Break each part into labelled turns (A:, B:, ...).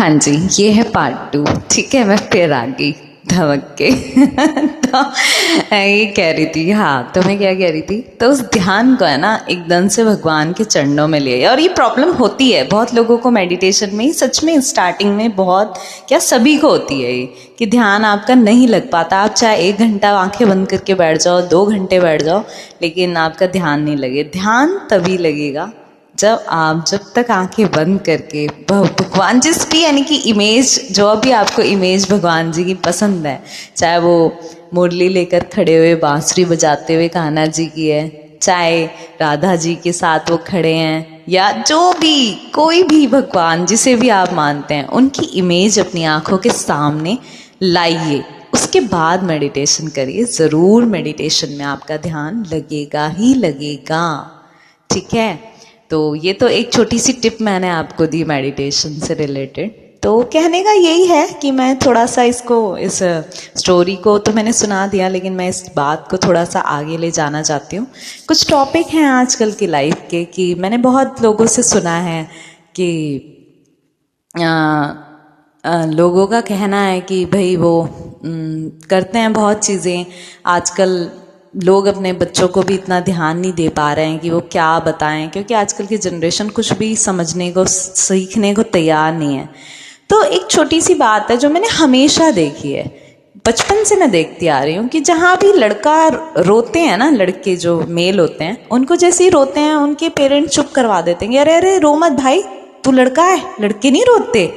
A: हाँ जी, ये है पार्ट 2। ठीक है, मैं फिर आ गई धमक के तो ये कह रही थी, हाँ तो मैं क्या कह रही थी, तो उस ध्यान को है ना एकदम से भगवान के चरणों में ले, और ये प्रॉब्लम होती है बहुत लोगों को मेडिटेशन में, सच में स्टार्टिंग में बहुत, क्या सभी को होती है ये कि ध्यान आपका नहीं लग पाता। आप चाहे 1 घंटा आंखें बंद करके बैठ जाओ, 2 घंटे बैठ जाओ, लेकिन आपका ध्यान नहीं लगे। ध्यान तभी लगेगा जब तक आंखें बंद करके भगवान जिस भी, यानी कि इमेज, जो भी आपको इमेज भगवान जी की पसंद है, चाहे वो मुरली लेकर खड़े हुए बांसुरी बजाते हुए कान्हा जी की है, चाहे राधा जी के साथ वो खड़े हैं, या जो भी कोई भी भगवान जिसे भी आप मानते हैं, उनकी इमेज अपनी आंखों के सामने लाइए। उसके बाद मेडिटेशन करिए, ज़रूर मेडिटेशन में आपका ध्यान लगेगा ही लगेगा। ठीक है, तो ये तो एक छोटी सी टिप मैंने आपको दी मेडिटेशन से रिलेटेड। तो कहने का यही है कि मैं थोड़ा सा इस स्टोरी को तो मैंने सुना दिया, लेकिन मैं इस बात को थोड़ा सा आगे ले जाना चाहती हूँ। कुछ टॉपिक हैं आजकल की लाइफ के कि मैंने बहुत लोगों से सुना है कि लोगों का कहना है कि भाई वो करते हैं बहुत चीज़ें, आजकल लोग अपने बच्चों को भी इतना ध्यान नहीं दे पा रहे हैं कि वो क्या बताएं, क्योंकि आजकल की जनरेशन कुछ भी समझने को, सीखने को तैयार नहीं है। तो एक छोटी सी बात है जो मैंने हमेशा देखी है, बचपन से मैं देखती आ रही हूँ कि जहाँ भी लड़का रोते हैं ना, लड़के जो मेल होते हैं, उनको जैसे ही रोते हैं उनके पेरेंट्स चुप करवा देते हैं, अरे अरे रो मत भाई, तू लड़का है, लड़के नहीं रोते,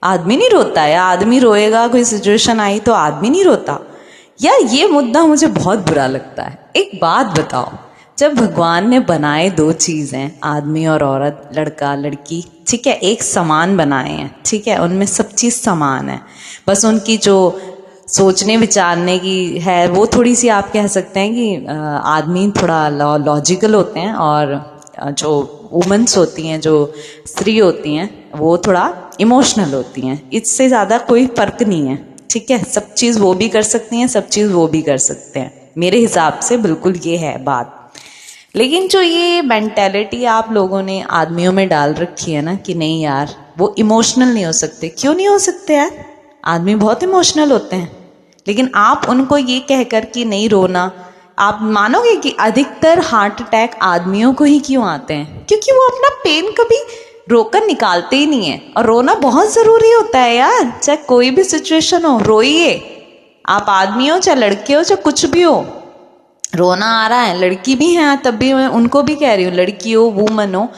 A: आदमी नहीं रोता है, आदमी रोएगा, कोई सिचुएशन आई तो आदमी नहीं रोता। यार ये मुद्दा मुझे बहुत बुरा लगता है। एक बात बताओ, जब भगवान ने बनाए 2 चीज़ें, आदमी और औरत, लड़का लड़की, ठीक है, एक समान बनाए हैं, ठीक है, उनमें सब चीज़ समान है, बस उनकी जो सोचने विचारने की है वो थोड़ी सी, आप कह सकते हैं कि आदमी थोड़ा लॉजिकल होते हैं, और जो वुमेन्स होती हैं, जो स्त्री होती हैं, वो थोड़ा इमोशनल होती हैं। इससे ज़्यादा कोई फ़र्क नहीं है। ठीक है, सब चीज़ वो भी कर सकती हैं, सब चीज़ वो भी कर सकते हैं, मेरे हिसाब से बिल्कुल ये है बात। लेकिन जो ये मेंटेलिटी आप लोगों ने आदमियों में डाल रखी है ना कि नहीं यार वो इमोशनल नहीं हो सकते, क्यों नहीं हो सकते यार, आदमी बहुत इमोशनल होते हैं। लेकिन आप उनको ये कहकर कि नहीं रोना, आप मानोगे कि अधिकतर हार्ट अटैक आदमियों को ही क्यों आते हैं? क्योंकि वो अपना पेन कभी रोकर निकालते ही नहीं है, और रोना बहुत ज़रूरी होता है यार, चाहे कोई भी सिचुएशन हो रोइए। आप आदमी हो चाहे लड़के हो चाहे कुछ भी हो, रोना आ रहा है, लड़की भी हैं तब भी मैं उनको भी कह रही हूँ, लड़की हो वूमन हो,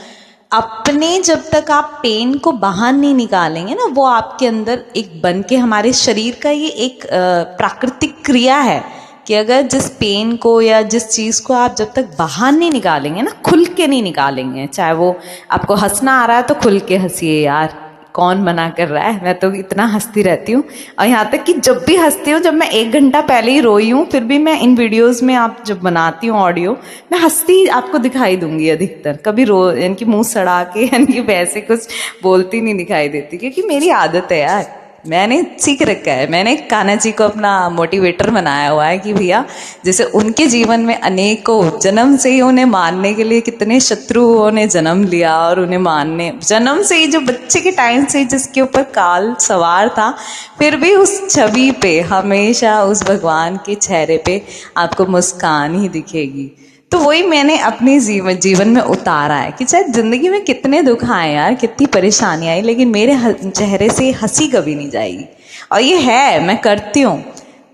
A: अपने जब तक आप पेन को बाहर नहीं निकालेंगे ना, वो आपके अंदर एक बन के, हमारे शरीर का ये एक प्राकृतिक क्रिया है कि अगर जिस पेन को या जिस चीज़ को आप जब तक बाहर नहीं निकालेंगे ना, खुल के नहीं निकालेंगे, चाहे वो आपको हंसना आ रहा है तो खुल के हंसिए यार, कौन मना कर रहा है, मैं तो इतना हंसती रहती हूँ। और यहाँ तक कि जब भी हंसती हूँ, जब मैं 1 घंटा पहले ही रोई हूँ, फिर भी मैं इन वीडियोस में, आप जब बनाती हूँ ऑडियो, मैं हंसती आपको दिखाई दूंगी अधिकतर, कभी यानी कि मुँह सड़ा के, यानी कि वैसे कुछ बोलती नहीं दिखाई देती, क्योंकि मेरी आदत है यार, मैंने सीख रखा है। मैंने कान्हा जी को अपना मोटिवेटर बनाया हुआ है कि भैया जैसे उनके जीवन में अनेकों जन्म से ही उन्हें मारने के लिए कितने शत्रुओं ने जन्म लिया, और उन्हें मारने जन्म से ही, जो बच्चे के टाइम से जिसके ऊपर काल सवार था, फिर भी उस छवि पे हमेशा उस भगवान के चेहरे पे आपको मुस्कान ही दिखेगी। तो वही मैंने अपने जीवन में उतारा है कि चाहे ज़िंदगी में कितने दुख आए यार, कितनी परेशानी आई, लेकिन मेरे चेहरे से हंसी कभी नहीं जाएगी। और ये है, मैं करती हूँ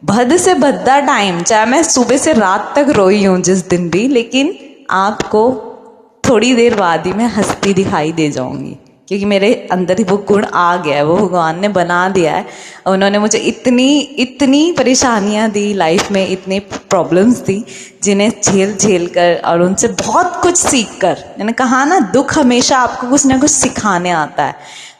A: भद से भद्दा टाइम, चाहे मैं सुबह से रात तक रोई हूँ जिस दिन भी, लेकिन आपको थोड़ी देर बाद ही मैं हंसती दिखाई दे जाऊँगी, क्योंकि मेरे अंदर ही वो गुण आ गया है, वो भगवान ने बना दिया है। उन्होंने मुझे इतनी परेशानियां दी लाइफ में, इतने प्रॉब्लम्स दी, जिन्हें झेल कर और उनसे बहुत कुछ सीख कर, मैंने कहा ना दुख हमेशा आपको कुछ ना कुछ सिखाने आता है,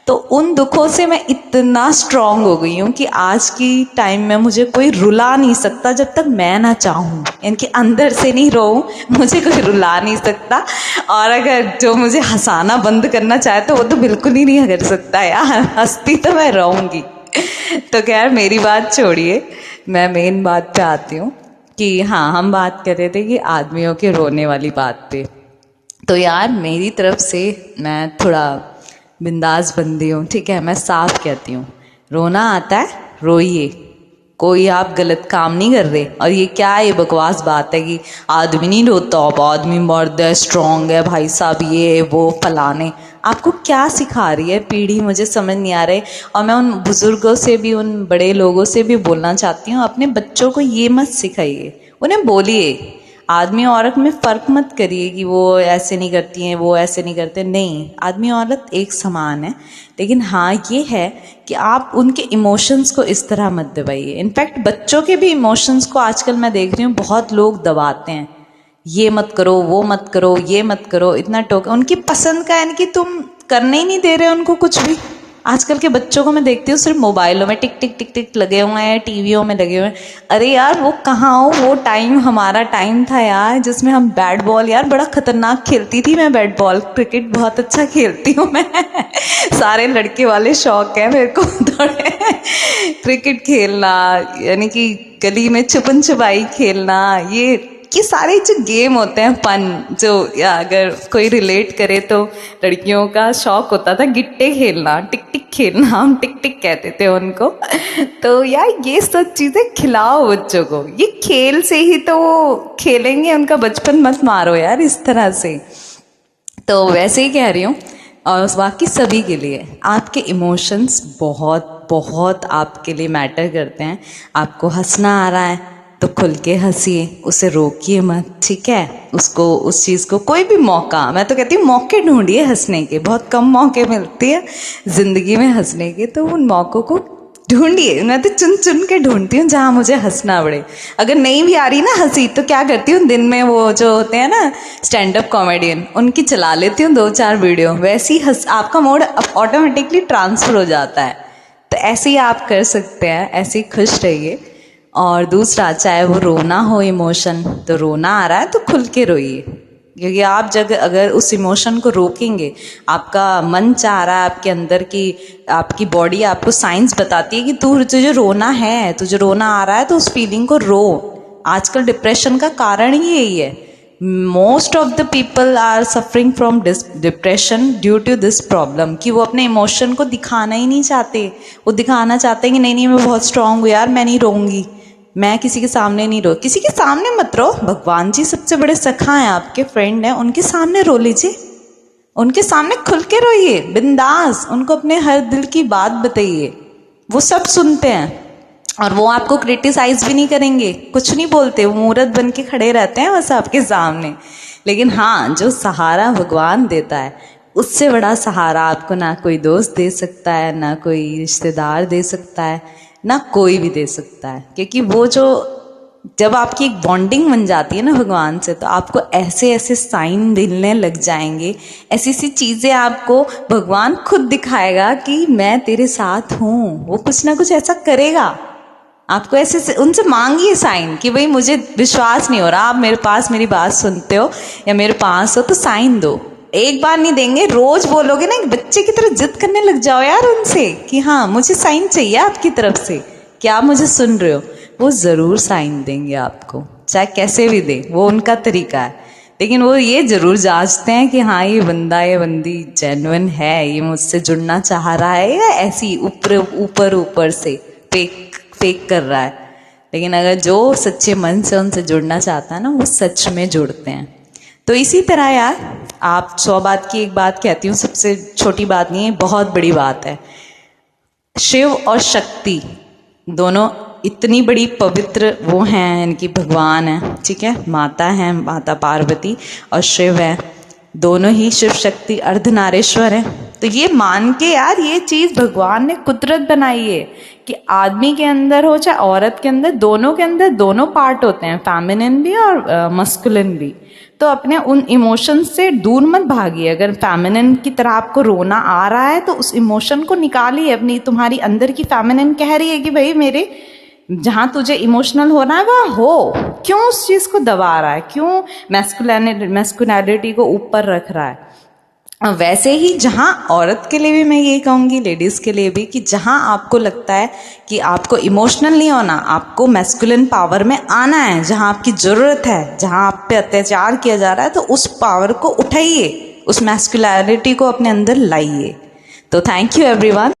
A: तो उन दुखों से मैं इतना स्ट्रांग हो गई हूँ कि आज की टाइम में मुझे कोई रुला नहीं सकता जब तक मैं ना चाहूँ, यानी कि अंदर से नहीं रोऊं, मुझे कोई रुला नहीं सकता। और अगर जो मुझे हंसाना बंद करना चाहे तो वो तो बिल्कुल ही नहीं कर सकता यार, हंसती तो मैं रहूँगी। तो खैर मेरी बात छोड़िए, मैं मेन बात पे आती हूँ कि हाँ, हम बात कर रहे थे कि आदमियों के रोने वाली बात पे। तो यार मेरी तरफ से मैं थोड़ा बिंदास बंदी हूँ, ठीक है। मैं साफ कहती हूँ, रोना आता है रोइए, कोई आप गलत काम नहीं कर रहे। और ये क्या है, ये बकवास बात है कि आदमी नहीं रोता, अब आदमी मर्द है, स्ट्रांग है भाई साहब, ये वो फलाने। आपको क्या सिखा रही है पीढ़ी, मुझे समझ नहीं आ रही। और मैं उन बुजुर्गों से भी, उन बड़े लोगों से भी बोलना चाहती हूँ, अपने बच्चों को ये मत सिखाइए, उन्हें बोलिए आदमी औरत में फ़र्क मत करिए कि वो ऐसे नहीं करती हैं, वो ऐसे नहीं करते। नहीं, आदमी औरत एक समान है। लेकिन हाँ ये है कि आप उनके इमोशंस को इस तरह मत दबाइए। इनफैक्ट बच्चों के भी इमोशंस को आजकल मैं देख रही हूँ बहुत लोग दबाते हैं, ये मत करो, वो मत करो, ये मत करो, इतना टोक। उनकी पसंद का यानी कि तुम करने ही नहीं दे रहे उनको कुछ भी। आजकल के बच्चों को मैं देखती हूँ सिर्फ मोबाइलों में टिक टिक टिक टिक लगे हुए हैं, टीवियों में लगे हुए हैं। अरे यार वो कहाँ हो, वो टाइम हमारा टाइम था यार, जिसमें हम बैट बॉल, यार बड़ा खतरनाक खेलती थी मैं बैट बॉल, क्रिकेट बहुत अच्छा खेलती हूँ मैं सारे लड़के वाले शौक है मेरे को थोड़े क्रिकेट खेलना, यानी कि गली में छुपन छुपाई खेलना, ये सारे जो गेम होते हैं फन, जो या अगर कोई रिलेट करे तो लड़कियों का शौक होता था गिट्टे खेलना, टिक टिक खेलना, हम टिक टिक कहते थे उनको तो यार ये सब चीज़ें खिलाओ बच्चों को, ये खेल से ही तो वो खेलेंगे, उनका बचपन मत मारो यार इस तरह से। तो वैसे ही कह रही हूँ। और बाकी सभी के लिए आपके इमोशंस बहुत बहुत आपके लिए मैटर करते हैं। आपको हंसना आ रहा है तो खुल के हंसिए, उसे रोकिए मत, ठीक है। उसको, उस चीज़ को, कोई भी मौका, मैं तो कहती हूँ मौके ढूंढिए हंसने के, बहुत कम मौके मिलते हैं ज़िंदगी में हंसने के, तो उन मौक़ों को ढूंढिए। मैं तो चुन चुन के ढूंढती हूँ जहाँ मुझे हंसना पड़े। अगर नहीं भी आ रही ना हंसी तो क्या करती हूँ, दिन में वो जो होते हैं ना स्टैंड अप कॉमेडियन, उनकी चला लेती हूँ 2-4 वीडियो, वैसे ही आपका मूड ऑटोमेटिकली ट्रांसफ़र हो जाता है। तो ऐसे ही आप कर सकते हैं, ऐसे ही खुश रहिए। और दूसरा, चाहे वो रोना हो इमोशन, तो रोना आ रहा है तो खुल के रोइए, क्योंकि आप जब अगर उस इमोशन को रोकेंगे, आपका मन चाह रहा है आपके अंदर की, आपकी बॉडी आपको साइंस बताती है कि तुझे रोना है, तुझे रोना आ रहा है, तो उस फीलिंग को रो। आजकल डिप्रेशन का कारण ही यही है। Most of the people are suffering from depression due to this problem, कि वो अपने इमोशन को दिखाना ही नहीं चाहते। वो दिखाना चाहते हैं कि नहीं नहीं मैं बहुत स्ट्रांग हूँ यार, मैं नहीं रोऊंगी, मैं किसी के सामने नहीं रो। किसी के सामने मत रो, भगवान जी सबसे बड़े सखा हैं, आपके फ्रेंड हैं, उनके सामने रो लीजिए, उनके सामने खुल के रोइए बिंदास, उनको अपने हर दिल की बात बताइए, वो सब सुनते हैं और वो आपको क्रिटिसाइज भी नहीं करेंगे, कुछ नहीं बोलते, वो मूर्त बन के खड़े रहते हैं बस आपके सामने। लेकिन हाँ, जो सहारा भगवान देता है, उससे बड़ा सहारा आपको ना कोई दोस्त दे सकता है, ना कोई रिश्तेदार दे सकता है, ना कोई भी दे सकता है। क्योंकि वो जो, जब आपकी एक बॉन्डिंग बन जाती है ना भगवान से, तो आपको ऐसे ऐसे साइन मिलने लग जाएंगे, ऐसी ऐसी चीज़ें आपको भगवान खुद दिखाएगा कि मैं तेरे साथ हूँ। वो कुछ ना कुछ ऐसा करेगा, आपको ऐसे उनसे मांगिए साइन कि भाई मुझे विश्वास नहीं हो रहा, आप मेरे पास मेरी बात सुनते हो या मेरे पास हो, तो साइन दो। एक बार नहीं देंगे, रोज बोलोगे ना, एक बच्चे की तरह जिद करने लग जाओ यार उनसे कि हाँ मुझे साइन चाहिए आपकी तरफ से, क्या आप मुझे सुन रहे हो। वो ज़रूर साइन देंगे आपको, चाहे कैसे भी दे, वो उनका तरीका है। लेकिन वो ये ज़रूर जांचते हैं कि हाँ ये बंदा, ये बंदी जेन्युइन है, ये मुझसे जुड़ना चाह रहा है या ऐसी ऊपर ऊपर से फेक कर रहा है। लेकिन अगर जो सच्चे मन से उनसे जुड़ना चाहता है ना, वो सच में जुड़ते हैं। तो इसी तरह यार, आप 100 बात की एक बात कहती हूँ, सबसे छोटी बात नहीं है, बहुत बड़ी बात है। शिव और शक्ति दोनों इतनी बड़ी पवित्र वो हैं, इनकी भगवान है, ठीक है, माता है, माता पार्वती और शिव है, दोनों ही शिव शक्ति अर्धनारीश्वर हैं। तो ये मान के यार, ये चीज़ भगवान ने कुदरत बनाई है कि आदमी के अंदर हो चाहे औरत के अंदर, दोनों के अंदर दोनों पार्ट होते हैं, फेमिनिन भी और मस्कुलिन भी। तो अपने उन इमोशंस से दूर मत भागिए। अगर फेमिनिन की तरह आपको रोना आ रहा है तो उस इमोशन को निकालिए अपनी, तुम्हारी अंदर की फेमिनिन कह रही है कि भाई मेरे जहाँ तुझे इमोशनल होना है वहाँ हो, क्यों उस चीज़ को दबा रहा है, क्यों मैस्कुलिनिटी को ऊपर रख रहा है। वैसे ही जहाँ औरत के लिए भी मैं ये कहूँगी, लेडीज़ के लिए भी, कि जहाँ आपको लगता है कि आपको इमोशनल नहीं होना, आपको मैस्कुलिन पावर में आना है, जहाँ आपकी ज़रूरत है, जहाँ आप पे अत्याचार किया जा रहा है, तो उस पावर को उठाइए, उस मैस्कुलिनिटी को अपने अंदर लाइए। तो थैंक यू एवरीवन।